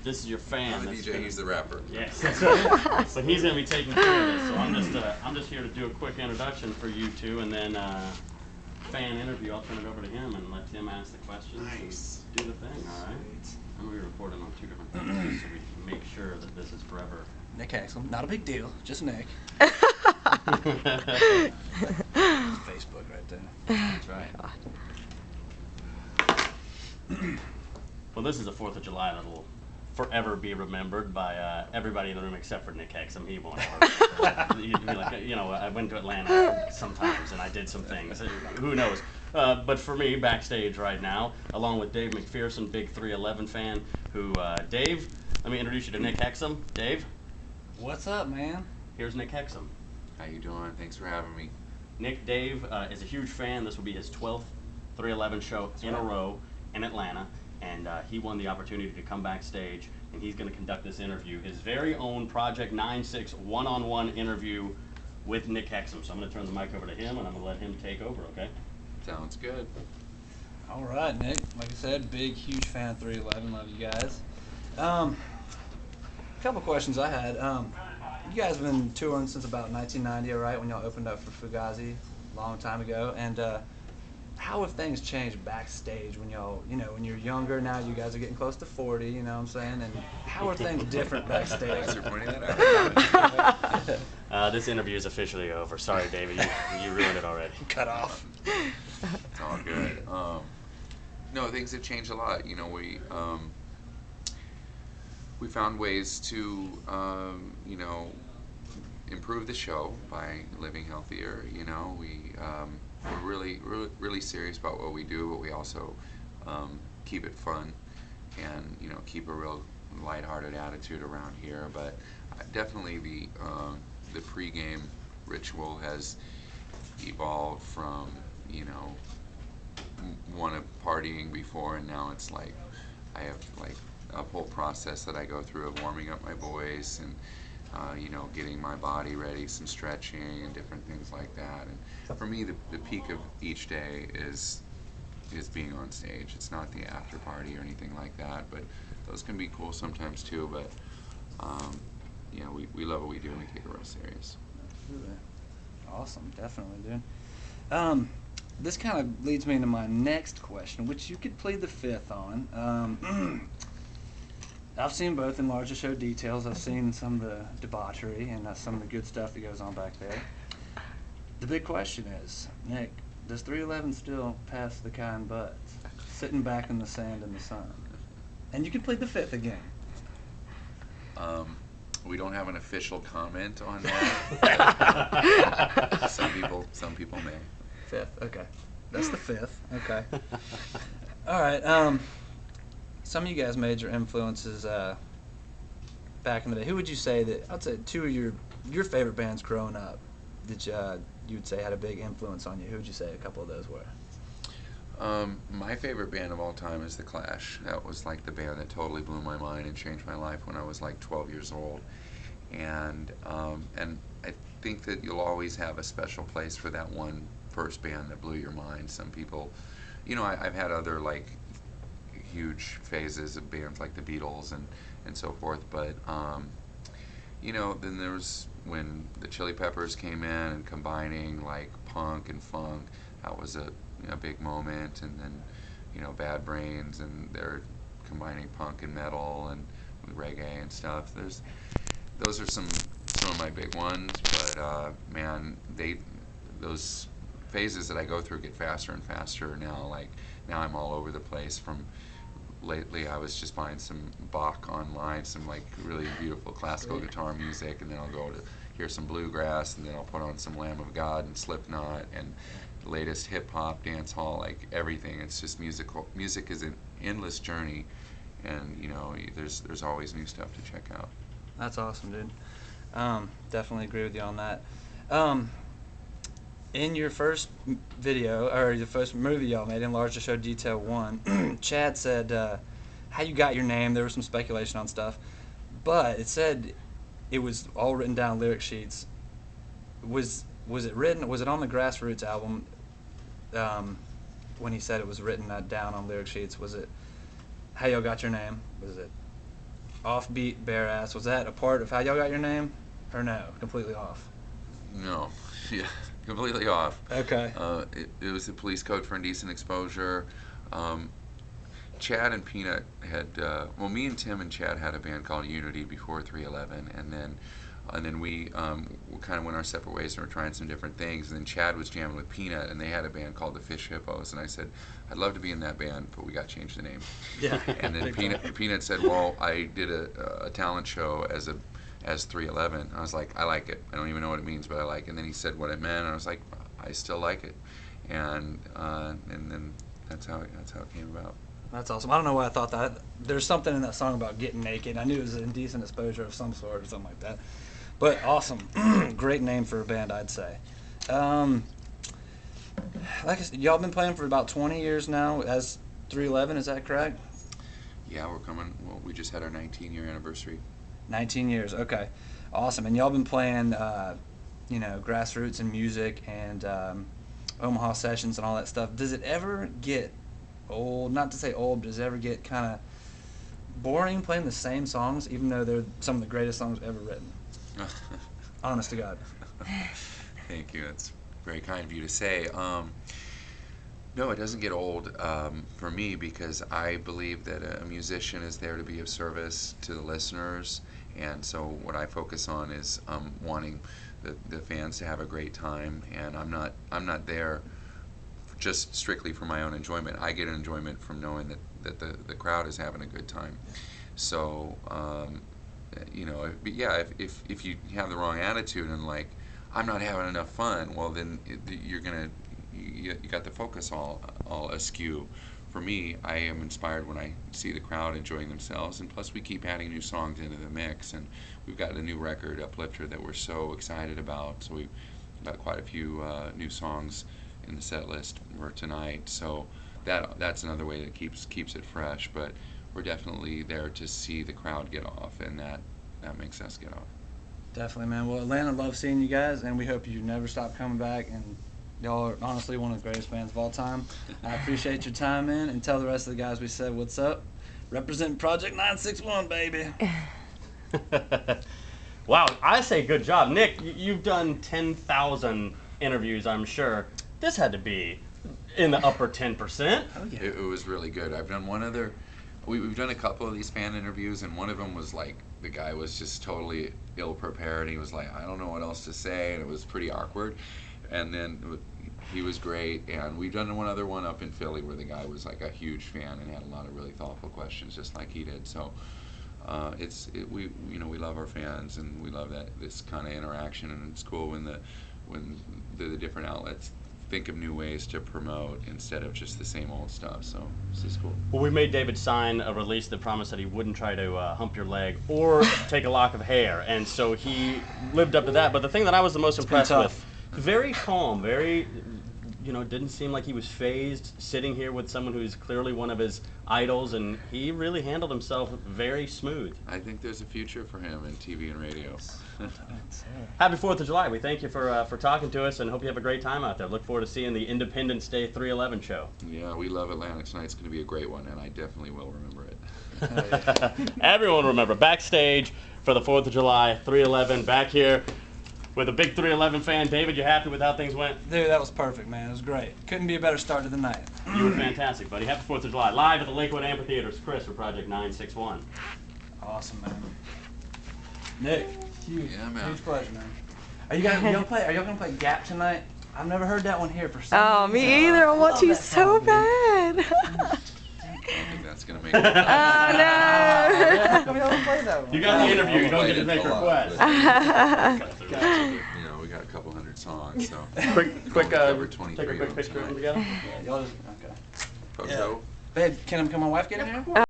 this is your fan. I'm the DJ, he's the rapper. Yes. So he's going to be taking care of this. So I'm just here to do a quick introduction for you two, and then fan interview. I'll turn it over to him and let him ask the questions. Nice. And do the thing. All right. I'm going to be recording on 2 different things so we can make sure that this is forever. Nick Hexum, not a big deal, just Nick. Facebook right there. That's right. Well, this is a 4th of July that will forever be remembered by everybody in the room except for Nick Hexum. He won't ever. You'd be like, you know, I went to Atlanta sometimes and I did some things. Who knows? But for me, backstage right now, along with Dave McPherson, big 311 fan, who, Dave, let me introduce you to Nick Hexum. Dave? What's up, man? Here's Nick Hexum. How you doing? Thanks for having me. Nick, Dave is a huge fan. This will be his 12th 311 show in a row in Atlanta, and he won the opportunity to come backstage, and he's going to conduct this interview, his very own Project 96 one-on-one interview with Nick Hexum. So I'm going to turn the mic over to him, and I'm going to let him take over, okay? Sounds good. All right, Nick. Like I said, big, huge fan of 311. Love you guys. Couple questions I had. You guys have been touring since about 1990, right? When y'all opened up for Fugazi a long time ago. And how have things changed backstage when y'all, you know, when you're younger now? You guys are getting close to 40, you know what I'm saying? And how are things different backstage? Thanks for pointing that out. This interview is officially over. Sorry, David, you ruined it already. Cut off. It's all good. No, things have changed a lot. You know, we found ways to, you know, improve the show by living healthier. You know, we're really serious about what we do, but we also keep it fun and, you know, keep a real lighthearted attitude around here. But definitely the pregame ritual has evolved from, you know, one of partying before, and now it's like I have like a whole process that I go through of warming up my voice and you know, getting my body ready, some stretching and different things like that. And for me, the peak of each day is being on stage. It's not the after party or anything like that, but those can be cool sometimes too. But you know, we love what we do and we take it real serious. Absolutely. Awesome, definitely, dude. This kind of leads me into my next question, which you could plead the fifth on. I've seen both in larger show details. I've seen some of the debauchery and some of the good stuff that goes on back there. The big question is, Nick, does 311 still pass the kind butts, sitting back in the sand in the sun? And you can plead the fifth again. We don't have an official comment on that. Some people may. Fifth, okay. That's the fifth, okay. All right, some of you guys major influences back in the day. Who would you say that, I'd say 2 of your favorite bands growing up that you would say had a big influence on you? Who would you say a couple of those were? My favorite band of all time is The Clash. That was like the band that totally blew my mind and changed my life when I was like 12 years old. And I think that you'll always have a special place for that one first band that blew your mind. Some people, you know, I've had other like huge phases of bands like the Beatles and so forth, but you know, then there was when the Chili Peppers came in and combining like punk and funk. That was a big moment. And then, you know, Bad Brains, and they're combining punk and metal and reggae and stuff. Those are some of my big ones, but man, those phases that I go through get faster and faster now. Like now I'm all over the place. From lately I was just buying some Bach online, some like really beautiful classical guitar music, and then I'll go to hear some bluegrass, and then I'll put on some Lamb of God and Slipknot and the latest hip hop, dance hall, like everything. It's just musical. Music is an endless journey, and you know, there's always new stuff to check out. That's awesome, dude. Definitely agree with you on that. In your first video, or your first movie y'all made, Enlarge the Show Detail 1, Chad said how you got your name. There was some speculation on stuff, but it said it was all written down lyric sheets. Was it written? Was it on the Grassroots album? When he said it was written down on lyric sheets, was it how y'all got your name? Was it offbeat bare ass. Was that a part of how y'all got your name, or no, completely off? No, yeah, completely off. Okay. It was the police code for indecent exposure. Chad and Peanut had, well, me and Tim and Chad had a band called Unity before 311, and then we kind of went our separate ways and were trying some different things. And then Chad was jamming with Peanut, and they had a band called the Fish Hippos. And I said, I'd love to be in that band, but we got to change the name. Yeah. And then Peanut said, well, I did a talent show as 311. I was like, I like it. I don't even know what it means, but I like it. And then he said what it meant, and I was like, I still like it. And then that's how it came about. That's awesome. I don't know why I thought that. There's something in that song about getting naked. I knew it was an indecent exposure of some sort or something like that. But awesome. Great name for a band, I'd say. Like I said, y'all been playing for about 20 years now as 311, is that correct? Yeah, we just had our 19-year anniversary. 19 years, okay. Awesome. And y'all been playing, grassroots and music and Omaha sessions and all that stuff. Does it ever get old, not to say old, but does it ever get kind of boring playing the same songs, even though they're some of the greatest songs ever written? Honest to God. Thank you. That's very kind of you to say. No, it doesn't get old for me, because I believe that a musician is there to be of service to the listeners, and so what I focus on is wanting the fans to have a great time, and I'm not there just strictly for my own enjoyment. I get enjoyment from knowing that the crowd is having a good time. So, if you have the wrong attitude and like, I'm not having enough fun, well then you got the focus all askew. For me, I am inspired when I see the crowd enjoying themselves, and plus we keep adding new songs into the mix, and we've got a new record, Uplifter, that we're so excited about. So we've got quite a few new songs in the set list for tonight, so that's another way that keeps it fresh. But we're definitely there to see the crowd get off, and that makes us get off. Definitely, man. Well, Atlanta loves seeing you guys, and we hope you never stop coming back, and y'all are honestly one of the greatest bands of all time. I appreciate your time, man, and tell the rest of the guys we said what's up. Representing Project 961, baby. Wow, I say good job. Nick, you've done 10,000 interviews, I'm sure. This had to be in the upper 10%. Oh, yeah. It was really good. I've done one other. We've done a couple of these fan interviews, and one of them was like, the guy was just totally ill-prepared. He was like, I don't know what else to say, and it was pretty awkward. And then he was great. And we've done one other one up in Philly where the guy was like a huge fan and had a lot of really thoughtful questions, just like he did. So we love our fans, and we love this kind of interaction, and it's cool when the different outlets think of new ways to promote instead of just the same old stuff. So this is cool. Well, we made David sign a release that promised that he wouldn't try to hump your leg or take a lock of hair, and so he lived up to that. But the thing that I was the most impressed with, very calm, very, didn't seem like he was phased, sitting here with someone who's clearly one of his idols, and he really handled himself very smooth. I think there's a future for him in TV and radio. Happy 4th of July. We thank you for talking to us, and hope you have a great time out there. Look forward to seeing the Independence Day 311 show. Yeah, we love Atlanta. Tonight's going to be a great one, and I definitely will remember it. Everyone remember, backstage for the 4th of July, 311, back here with a big 311 fan. David, you happy with how things went? Dude, that was perfect, man. It was great. Couldn't be a better start to the night. You were fantastic, buddy. Happy 4th of July. Live at the Lakewood Amphitheater. It's Chris for Project 961. Awesome, man. Nick, huge, Yeah, man. huge pleasure, man. Are y'all gonna play Gap tonight? I've never heard that one here for some reason. Me either. I want to so bad. I think that's going to make it. Oh, no. How come y'all don't play that one? You got the interview. You don't get to make requests. We got a couple hundred songs, so. quick, covered take 23 a quick of them picture of them tonight. together. Yeah, y'all just, okay. Photo. Babe, can my wife get in here?